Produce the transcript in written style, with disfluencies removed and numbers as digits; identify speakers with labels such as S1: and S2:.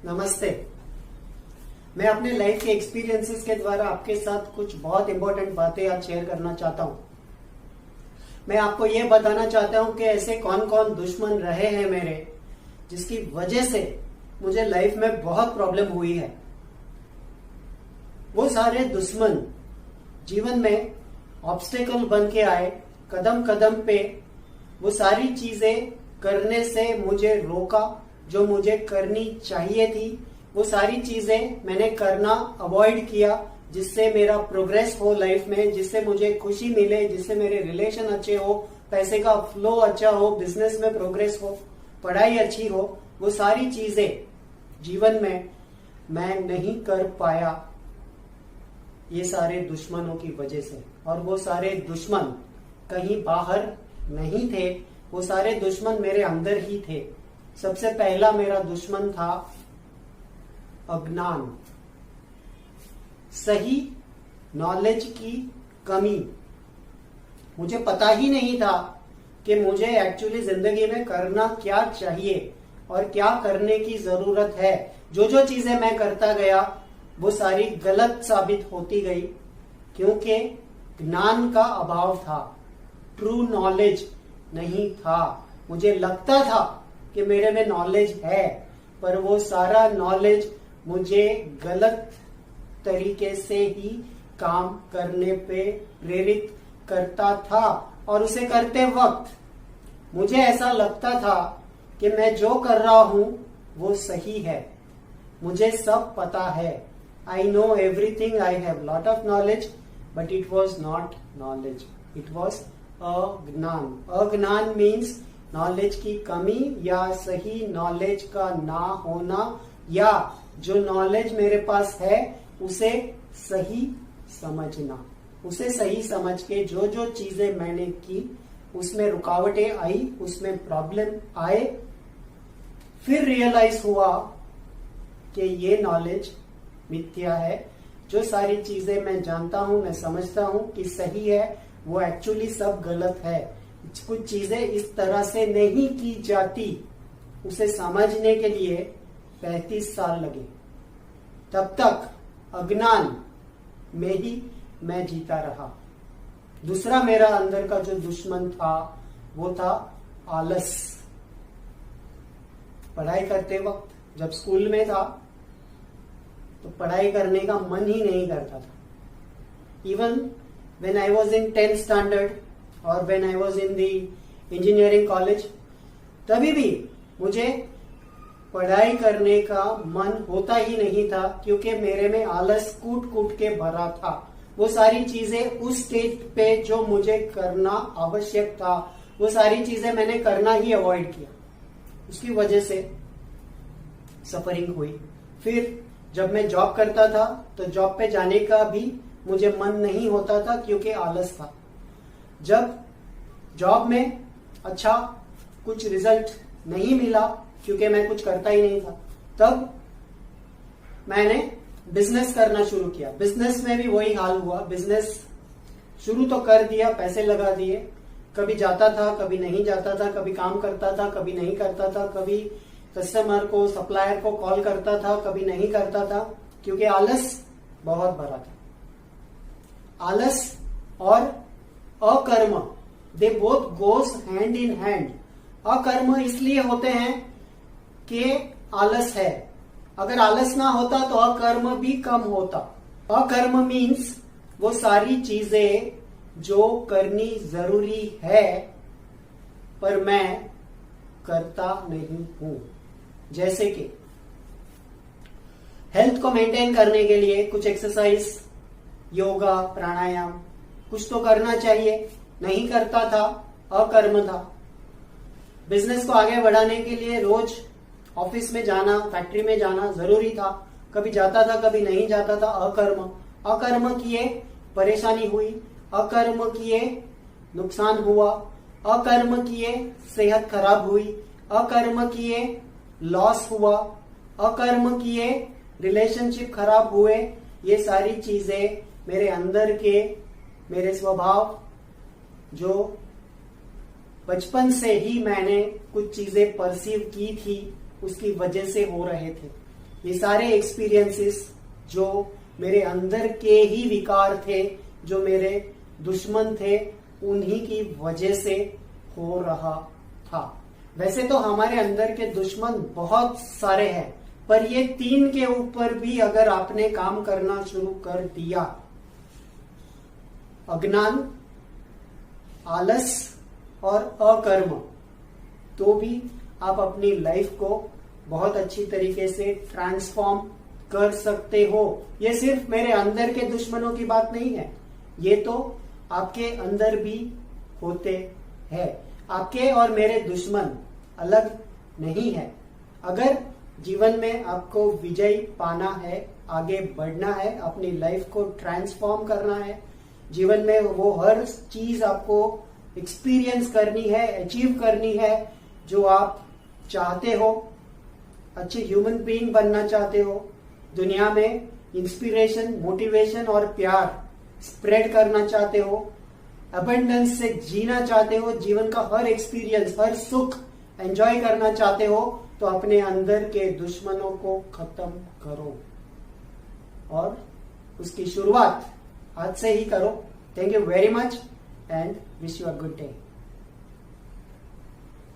S1: नमस्ते। मैं अपने लाइफ के एक्सपीरियंसेस के द्वारा आपके साथ कुछ बहुत इंपॉर्टेंट बातें आज शेयर करना चाहता हूं। मैं आपको यह बताना चाहता हूं कि ऐसे कौन कौन दुश्मन रहे हैं मेरे, जिसकी वजह से मुझे लाइफ में बहुत प्रॉब्लम हुई है। वो सारे दुश्मन जीवन में ऑब्स्टेकल बन के आए, कदम कदम पे वो सारी चीजें करने से मुझे रोका जो मुझे करनी चाहिए थी। वो सारी चीजें मैंने करना अवॉइड किया, जिससे मेरा प्रोग्रेस हो लाइफ में, जिससे मुझे खुशी मिले, जिससे मेरे रिलेशन अच्छे हो, पैसे का फ्लो अच्छा हो, बिजनेस में प्रोग्रेस हो, पढ़ाई अच्छी हो। वो सारी चीजें जीवन में मैं नहीं कर पाया ये सारे दुश्मनों की वजह से। और वो सारे दुश्मन कहीं बाहर नहीं थे, वो सारे दुश्मन मेरे अंदर ही थे। सबसे पहला मेरा दुश्मन था अज्ञान, सही नॉलेज की कमी। मुझे पता ही नहीं था कि मुझे एक्चुअली जिंदगी में करना क्या चाहिए और क्या करने की जरूरत है। जो जो चीजें मैं करता गया वो सारी गलत साबित होती गई, क्योंकि ज्ञान का अभाव था, ट्रू नॉलेज नहीं था। मुझे लगता था कि मेरे में नॉलेज है, पर वो सारा नॉलेज मुझे गलत तरीके से ही काम करने पे प्रेरित करता था। और उसे करते वक्त मुझे ऐसा लगता था कि मैं जो कर रहा हूं वो सही है, मुझे सब पता है। I know everything, I have lot of knowledge, but it was not knowledge, it was अज्ञान। अज्ञान मीन्स नॉलेज की कमी या सही नॉलेज का ना होना, या जो नॉलेज मेरे पास है उसे सही समझना। उसे सही समझ के जो जो चीजें मैंने की उसमें रुकावटें आई, उसमें प्रॉब्लम आए। फिर रियलाइज हुआ कि ये नॉलेज मिथ्या है। जो सारी चीजें मैं जानता हूं, मैं समझता हूं कि सही है, वो एक्चुअली सब गलत है। कुछ चीजें इस तरह से नहीं की जाती। उसे समझने के लिए 35 साल लगे। तब तक अज्ञान में ही मैं जीता रहा। दूसरा मेरा अंदर का जो दुश्मन था वो था आलस। पढ़ाई करते वक्त जब स्कूल में था तो पढ़ाई करने का मन ही नहीं करता था। Even when I was in 10th standard or when I was in the engineering college, तभी भी मुझे पढ़ाई करने का मन होता ही नहीं था, क्योंकि मेरे में आलस कूट कूट के भरा था। वो सारी चीजें उस स्टेज पे जो मुझे करना आवश्यक था, वो सारी चीजें मैंने करना ही अवॉइड किया। उसकी वजह से सफरिंग हुई। फिर जब मैं जॉब करता था तो जॉब पे जाने का भी मुझे मन नहीं होता था, क्योंकि आलस था। जब जॉब में अच्छा कुछ रिजल्ट नहीं मिला, क्योंकि मैं कुछ करता ही नहीं था, तब मैंने बिजनेस करना शुरू किया। बिजनेस में भी वही हाल हुआ। बिजनेस शुरू तो कर दिया, पैसे लगा दिए, कभी जाता था कभी नहीं जाता था, कभी काम करता था कभी नहीं करता था, कभी कस्टमर को सप्लायर को कॉल करता था कभी नहीं करता था, क्योंकि आलस बहुत भरा था। आलस और अकर्म, they both goes hand in hand. अकर्म इसलिए होते हैं कि आलस है। अगर आलस ना होता तो अकर्म भी कम होता। अकर्म मीन्स वो सारी चीजें जो करनी जरूरी है पर मैं करता नहीं हूं। जैसे कि हेल्थ को मेंटेन करने के लिए कुछ एक्सरसाइज, योगा, प्राणायाम कुछ तो करना चाहिए, नहीं करता था, अकर्म था। बिजनेस को आगे बढ़ाने के लिए रोज ऑफिस में जाना, फैक्ट्री में जाना जरूरी था, कभी जाता था कभी नहीं जाता था, अकर्म। अकर्म किए परेशानी हुई, अकर्म किए नुकसान हुआ, अकर्म किए सेहत खराब हुई, अकर्म किए लॉस हुआ, अकर्म किए रिलेशनशिप खराब हुए। ये सारी चीजें मेरे अंदर के, मेरे स्वभाव जो बचपन से ही मैंने कुछ चीजें परसीव की थी, उसकी वजह से हो रहे थे। ये सारे एक्सपीरियंसेस जो मेरे अंदर के ही विकार थे, जो मेरे दुश्मन थे, उन्हीं की वजह से हो रहा था। वैसे तो हमारे अंदर के दुश्मन बहुत सारे हैं, पर ये 3 के ऊपर भी अगर आपने काम करना शुरू कर दिया, अज्ञान, आलस और अकर्म, तो भी आप अपनी लाइफ को बहुत अच्छी तरीके से ट्रांसफॉर्म कर सकते हो। ये सिर्फ मेरे अंदर के दुश्मनों की बात नहीं है, ये तो आपके अंदर भी होते हैं। आपके और मेरे दुश्मन अलग नहीं है। अगर जीवन में आपको विजय पाना है, आगे बढ़ना है, अपनी लाइफ को ट्रांसफॉर्म करना है, जीवन में वो हर चीज आपको एक्सपीरियंस करनी है, अचीव करनी है जो आप चाहते हो, अच्छे ह्यूमन बीइंग बनना चाहते हो, दुनिया में इंस्पिरेशन, मोटिवेशन और प्यार स्प्रेड करना चाहते हो, अबंडेंस से जीना चाहते हो, जीवन का हर एक्सपीरियंस, हर सुख एंजॉय करना चाहते हो, तो अपने अंदर के दुश्मनों को खत्म करो और उसकी शुरुआत आज से ही करो। Thank you very much and wish you a good day.